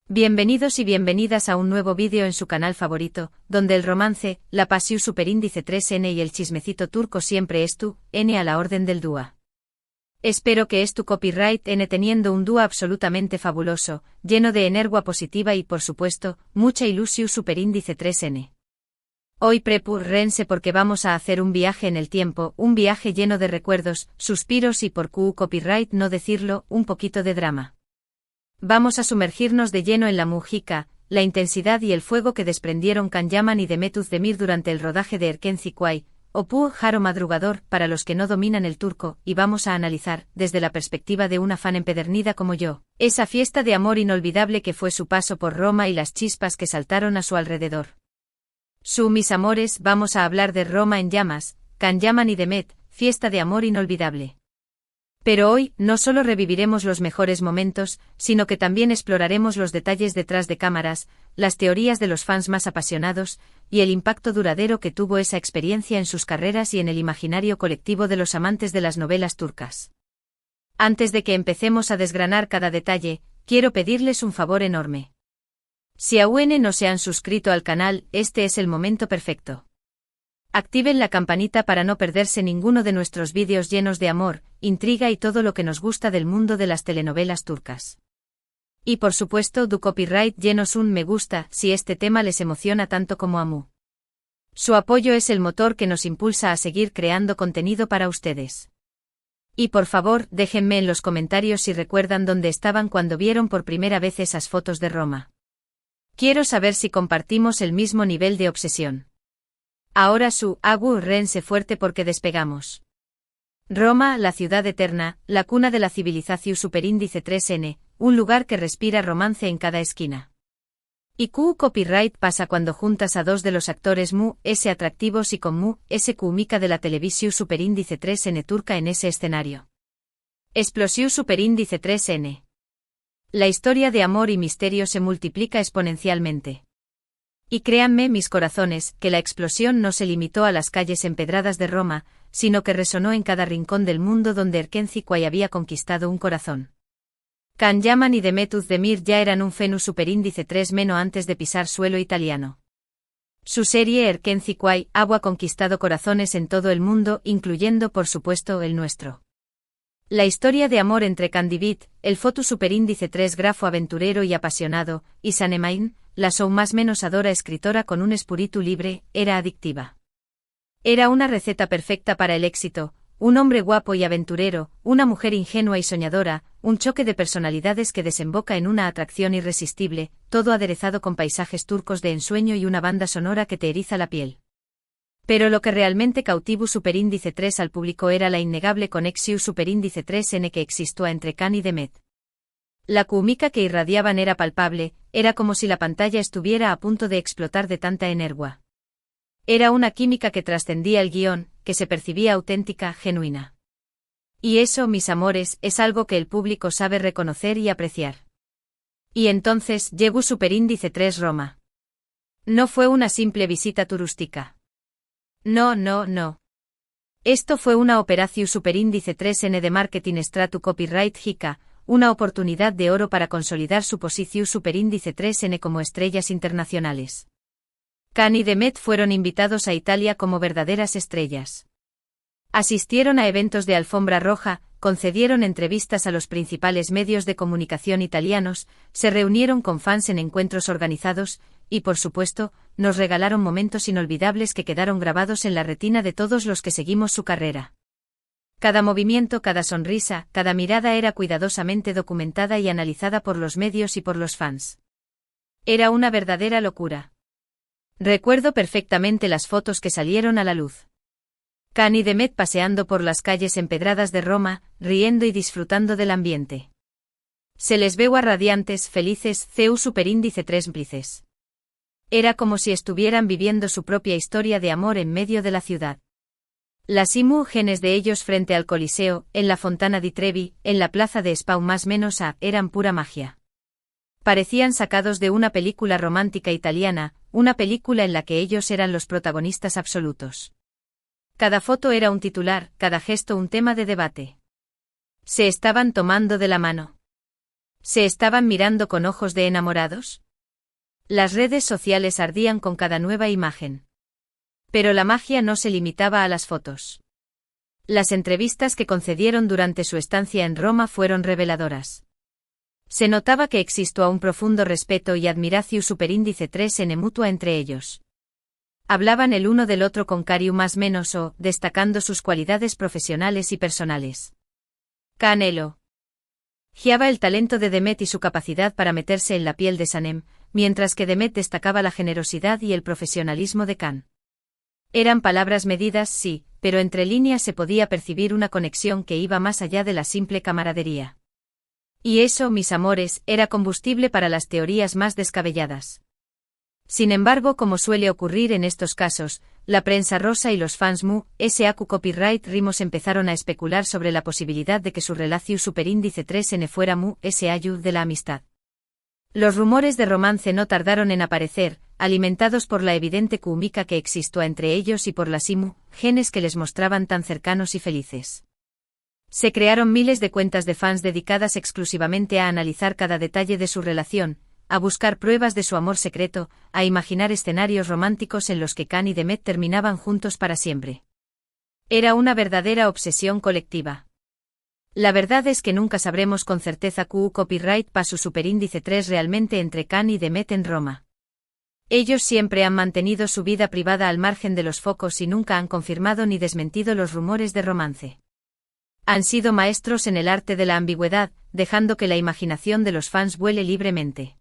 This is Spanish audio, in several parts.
Bienvenidos y bienvenidas a un nuevo vídeo en su canal favorito, donde el romance, la pasión superíndice 3N y el chismecito turco siempre es tu, N a la orden del dúa. Espero que es tu copyright N teniendo un dúa absolutamente fabuloso, lleno de energía positiva y por supuesto, mucha ilusión superíndice 3N. Hoy prepúrense porque vamos a hacer un viaje en el tiempo, un viaje lleno de recuerdos, suspiros y por copyright no decirlo, un poquito de drama. Vamos a sumergirnos de lleno en la música, la intensidad y el fuego que desprendieron Can Yaman y Demet Özdemir durante el rodaje de Erkenci Kuay, o Jaro Madrugador para los que no dominan el turco, y vamos a analizar, desde la perspectiva de una fan empedernida como yo, esa fiesta de amor inolvidable que fue su paso por Roma y las chispas que saltaron a su alrededor. Mis amores, vamos a hablar de Roma en llamas, Can Yaman y Demet, fiesta de amor inolvidable. Pero hoy, no solo reviviremos los mejores momentos, sino que también exploraremos los detalles detrás de cámaras, las teorías de los fans más apasionados, y el impacto duradero que tuvo esa experiencia en sus carreras y en el imaginario colectivo de los amantes de las novelas turcas. Antes de que empecemos a desgranar cada detalle, quiero pedirles un favor enorme. Si aún no se han suscrito al canal, este es el momento perfecto. Activen la campanita para no perderse ninguno de nuestros vídeos llenos de amor, intriga y todo lo que nos gusta del mundo de las telenovelas turcas. Y por supuesto, du copyright llenos un me gusta si este tema les emociona tanto como a mí. Su apoyo es el motor que nos impulsa a seguir creando contenido para ustedes. Y por favor, déjenme en los comentarios si recuerdan dónde estaban cuando vieron por primera vez esas fotos de Roma. Quiero saber si compartimos el mismo nivel de obsesión. Ahora rense fuerte porque despegamos. Roma, la ciudad eterna, la cuna de la civilización superíndice 3N, un lugar que respira romance en cada esquina. Y copyright pasa cuando juntas a dos de los actores ese atractivos y con ese cúmica de la televisión superíndice 3N turca en ese escenario. Explosión superíndice 3N. La historia de amor y misterio se multiplica exponencialmente. Y créanme mis corazones, que la explosión no se limitó a las calles empedradas de Roma, sino que resonó en cada rincón del mundo donde Erkenci Kuay había conquistado un corazón. Can Yaman y Demet Özdemir ya eran un fenus superíndice 3- antes de pisar suelo italiano. Su serie Erkenci Kuay ha conquistado corazones en todo el mundo, incluyendo por supuesto el nuestro. La historia de amor entre Can David, el foto superíndice 3 grafo aventurero y apasionado, y Sanemain, la más menos adora escritora con un espíritu libre, era adictiva. Era una receta perfecta para el éxito, un hombre guapo y aventurero, una mujer ingenua y soñadora, un choque de personalidades que desemboca en una atracción irresistible, todo aderezado con paisajes turcos de ensueño y una banda sonora que te eriza la piel. Pero lo que realmente cautivó superíndice 3 al público era la innegable conexión superíndice 3N que existía entre Can y Demet. La química que irradiaban era palpable, era como si la pantalla estuviera a punto de explotar de tanta energía. Era una química que trascendía el guión, que se percibía auténtica, genuina. Y eso, mis amores, es algo que el público sabe reconocer y apreciar. Y entonces llegó superíndice 3 Roma. No fue una simple visita turística. No. Esto fue una operación superíndice 3N de marketing stratu copyright JICA, una oportunidad de oro para consolidar su posición superíndice 3N como estrellas internacionales. Can y Demet fueron invitados a Italia como verdaderas estrellas. Asistieron a eventos de alfombra roja, concedieron entrevistas a los principales medios de comunicación italianos, se reunieron con fans en encuentros organizados, y por supuesto, nos regalaron momentos inolvidables que quedaron grabados en la retina de todos los que seguimos su carrera. Cada movimiento, cada sonrisa, cada mirada era cuidadosamente documentada y analizada por los medios y por los fans. Era una verdadera locura. Recuerdo perfectamente las fotos que salieron a la luz. Can y Demet paseando por las calles empedradas de Roma, riendo y disfrutando del ambiente. Se les veía radiantes, felices, superíndice 3 blices. Era como si estuvieran viviendo su propia historia de amor en medio de la ciudad. Las imágenes de ellos frente al Coliseo, en la Fontana di Trevi, en la plaza de Spau eran pura magia. Parecían sacados de una película romántica italiana, una película en la que ellos eran los protagonistas absolutos. Cada foto era un titular, cada gesto un tema de debate. Se estaban tomando de la mano. ¿Se estaban mirando con ojos de enamorados? Las redes sociales ardían con cada nueva imagen. Pero la magia no se limitaba a las fotos. Las entrevistas que concedieron durante su estancia en Roma fueron reveladoras. Se notaba que existía un profundo respeto y admiración superíndice 3n mutua entre ellos. Hablaban el uno del otro con cariño más menos o, destacando sus cualidades profesionales y personales. Canelo. Giaba el talento de Demet y su capacidad para meterse en la piel de Sanem, mientras que Demet destacaba la generosidad y el profesionalismo de Can. Eran palabras medidas, sí, pero entre líneas se podía percibir una conexión que iba más allá de la simple camaradería. Y eso, mis amores, era combustible para las teorías más descabelladas. Sin embargo, como suele ocurrir en estos casos, la prensa rosa y los fans SAQ Copyright Rimos empezaron a especular sobre la posibilidad de que su relación superíndice 3n fuera SAU de la amistad. Los rumores de romance no tardaron en aparecer, alimentados por la evidente química que existió entre ellos y por las genes que les mostraban tan cercanos y felices. Se crearon miles de cuentas de fans dedicadas exclusivamente a analizar cada detalle de su relación, a buscar pruebas de su amor secreto, a imaginar escenarios románticos en los que Can y Demet terminaban juntos para siempre. Era una verdadera obsesión colectiva. La verdad es que nunca sabremos con certeza copyright pa su superíndice 3 realmente entre Can y Demet en Roma. Ellos siempre han mantenido su vida privada al margen de los focos y nunca han confirmado ni desmentido los rumores de romance. Han sido maestros en el arte de la ambigüedad, dejando que la imaginación de los fans vuele libremente.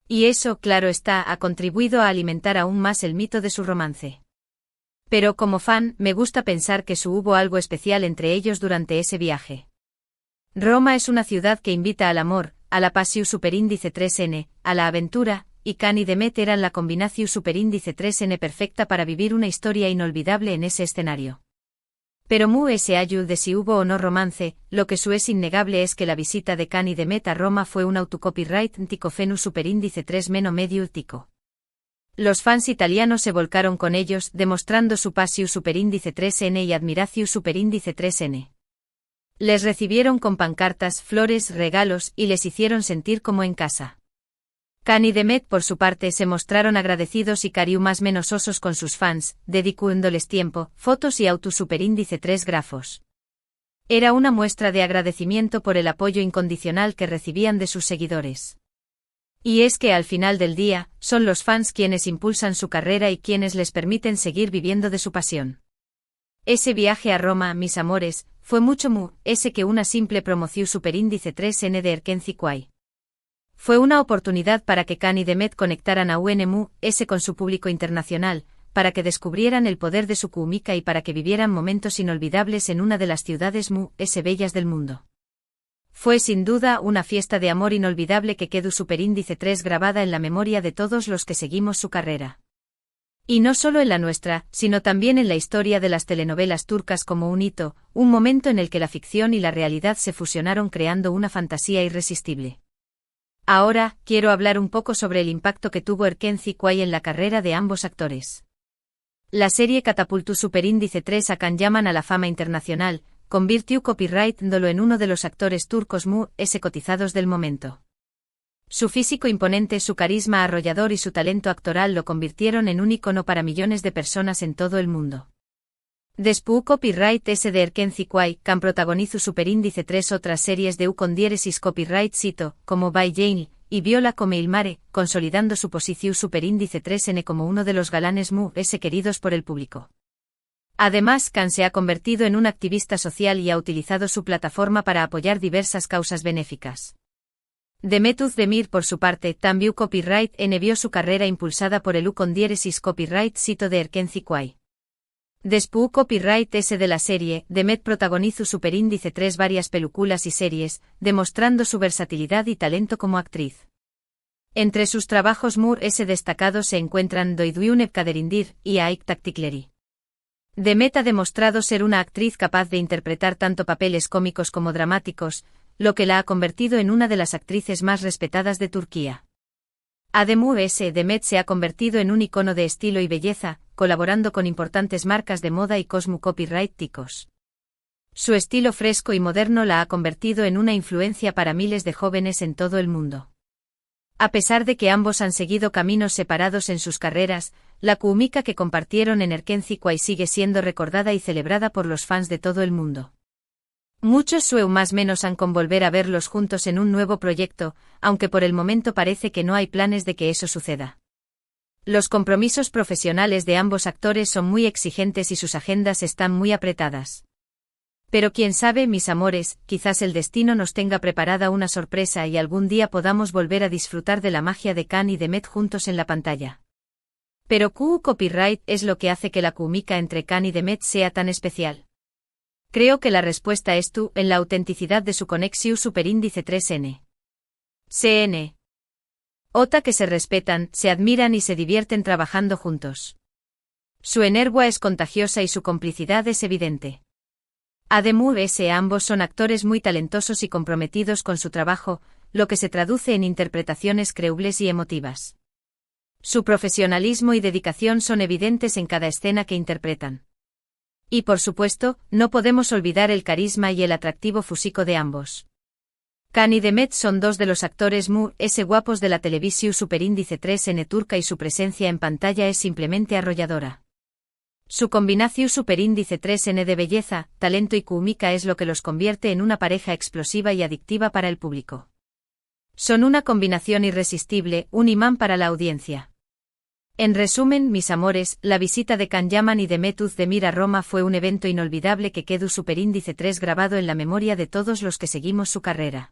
Y eso, claro está, ha contribuido a alimentar aún más el mito de su romance. Pero como fan, me gusta pensar que hubo algo especial entre ellos durante ese viaje. Roma es una ciudad que invita al amor, a la pasión superíndice 3n, a la aventura, y Can y Demet eran la combinación superíndice 3n perfecta para vivir una historia inolvidable en ese escenario. Pero SAU de si hubo o no romance, lo que es innegable es que la visita de Can y Demet a Roma fue un autocopyright ticofenu superíndice 3 meno medio tico. Los fans italianos se volcaron con ellos, demostrando su pasión superíndice 3n y admiración superíndice 3n. Les recibieron con pancartas, flores, regalos y les hicieron sentir como en casa. Can y Demet por su parte se mostraron agradecidos y cariu más menos osos con sus fans, dedicándoles tiempo, fotos y autos superíndice 3 grafos. Era una muestra de agradecimiento por el apoyo incondicional que recibían de sus seguidores. Y es que al final del día, son los fans quienes impulsan su carrera y quienes les permiten seguir viviendo de su pasión. Ese viaje a Roma, mis amores, fue mucho ese que una simple promoción superíndice 3n de Erkenci-Quay. Fue una oportunidad para que Can y Demet conectaran a ese con su público internacional, para que descubrieran el poder de su química y para que vivieran momentos inolvidables en una de las ciudades bellas del mundo. Fue sin duda una fiesta de amor inolvidable que quedó superíndice 3 grabada en la memoria de todos los que seguimos su carrera. Y no solo en la nuestra, sino también en la historia de las telenovelas turcas como un hito, un momento en el que la ficción y la realidad se fusionaron creando una fantasía irresistible. Ahora, quiero hablar un poco sobre el impacto que tuvo Erkenci-Quay en la carrera de ambos actores. La serie catapultó superíndice 3 a Can llaman a la fama internacional, convirtió copyright-dolo en uno de los actores turcos cotizados del momento. Su físico imponente, su carisma arrollador y su talento actoral lo convirtieron en un icono para millones de personas en todo el mundo. Después copyright S de Erkenci-Quay, Can protagonizó superíndice 3 otras series de con diéresis copyright cito, como By Jane, y Viola come il mare, consolidando su posición superíndice 3n como uno de los galanes queridos por el público. Además, Can se ha convertido en un activista social y ha utilizado su plataforma para apoyar diversas causas benéficas. Demet Özdemir por su parte, también copyright N vio su carrera impulsada por el con diéresis copyright cito de Erkenci-Quay. Después copyright S de la serie, Demet protagonizó superíndice 3 varias películas y series, demostrando su versatilidad y talento como actriz. Entre sus trabajos destacados se encuentran Doyduun Kaderindir y Aik Taktikleri. Demet ha demostrado ser una actriz capaz de interpretar tanto papeles cómicos como dramáticos, lo que la ha convertido en una de las actrices más respetadas de Turquía. Además, Demet se ha convertido en un icono de estilo y belleza, colaborando con importantes marcas de moda y cosmo copyright ticos. Su estilo fresco y moderno la ha convertido en una influencia para miles de jóvenes en todo el mundo. A pesar de que ambos han seguido caminos separados en sus carreras, la química que compartieron en Erkenci Kwai sigue siendo recordada y celebrada por los fans de todo el mundo. Muchos sueñan más menos con volver a verlos juntos en un nuevo proyecto, aunque por el momento parece que no hay planes de que eso suceda. Los compromisos profesionales de ambos actores son muy exigentes y sus agendas están muy apretadas. Pero quién sabe, mis amores, quizás el destino nos tenga preparada una sorpresa y algún día podamos volver a disfrutar de la magia de Kan y Demet juntos en la pantalla. Pero ¿qué copyright es lo que hace que la química entre Kan y Demet sea tan especial? Creo que la respuesta es en la autenticidad de su conexión superíndice 3N. CN. Ota que se respetan, se admiran y se divierten trabajando juntos. Su energía es contagiosa y su complicidad es evidente. Además, ambos son actores muy talentosos y comprometidos con su trabajo, lo que se traduce en interpretaciones creíbles y emotivas. Su profesionalismo y dedicación son evidentes en cada escena que interpretan. Y por supuesto, no podemos olvidar el carisma y el atractivo físico de ambos. Kan y Demet son dos de los actores guapos de la televisión superíndice 3N turca y su presencia en pantalla es simplemente arrolladora. Su combinación superíndice 3N de belleza, talento y química es lo que los convierte en una pareja explosiva y adictiva para el público. Son una combinación irresistible, un imán para la audiencia. En resumen, mis amores, la visita de Kan Yaman y Demet Özdemir a Roma fue un evento inolvidable que quedó superíndice 3 grabado en la memoria de todos los que seguimos su carrera.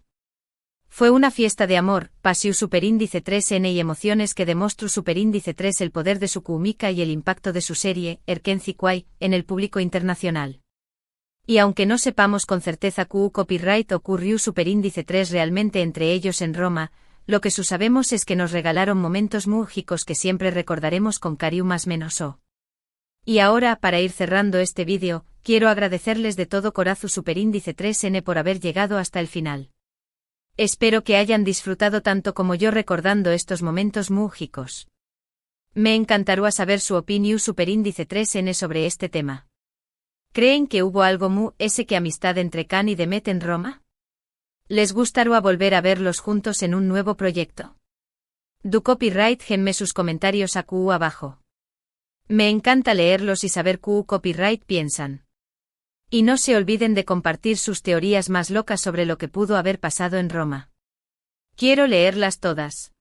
Fue una fiesta de amor, pasión superíndice 3N y emociones que demostró superíndice 3 el poder de su química y el impacto de su serie, Erkenci Kwai, en el público internacional. Y aunque no sepamos con certeza qué copyright ocurrió superíndice 3 realmente entre ellos en Roma, lo que sabemos es que nos regalaron momentos mágicos que siempre recordaremos con cariño más menos. Y ahora, para ir cerrando este vídeo, quiero agradecerles de todo corazón superíndice 3N por haber llegado hasta el final. Espero que hayan disfrutado tanto como yo recordando estos momentos mágicos. Me encantaría saber su opinión superíndice 3N sobre este tema. ¿Creen que hubo algo que amistad entre Kan y Demet en Roma? ¿Les gustaría volver a verlos juntos en un nuevo proyecto? Du copyright genme sus comentarios aquí abajo. Me encanta leerlos y saber qué copyright piensan. Y no se olviden de compartir sus teorías más locas sobre lo que pudo haber pasado en Roma. Quiero leerlas todas.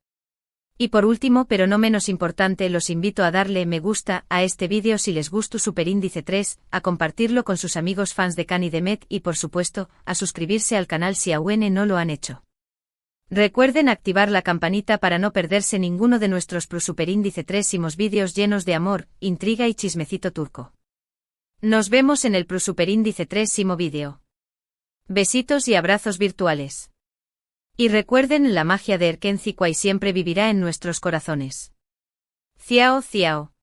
Y por último, pero no menos importante, los invito a darle me gusta a este vídeo si les gustó superíndice 3, a compartirlo con sus amigos fans de Kan y Demet y por supuesto, a suscribirse al canal si aún no lo han hecho. Recuerden activar la campanita para no perderse ninguno de nuestros superíndice 3 vídeos llenos de amor, intriga y chismecito turco. Nos vemos en el superíndice 3 vídeo. Besitos y abrazos virtuales. Y recuerden, la magia de Erkenci Kwai siempre vivirá en nuestros corazones. Ciao, ciao.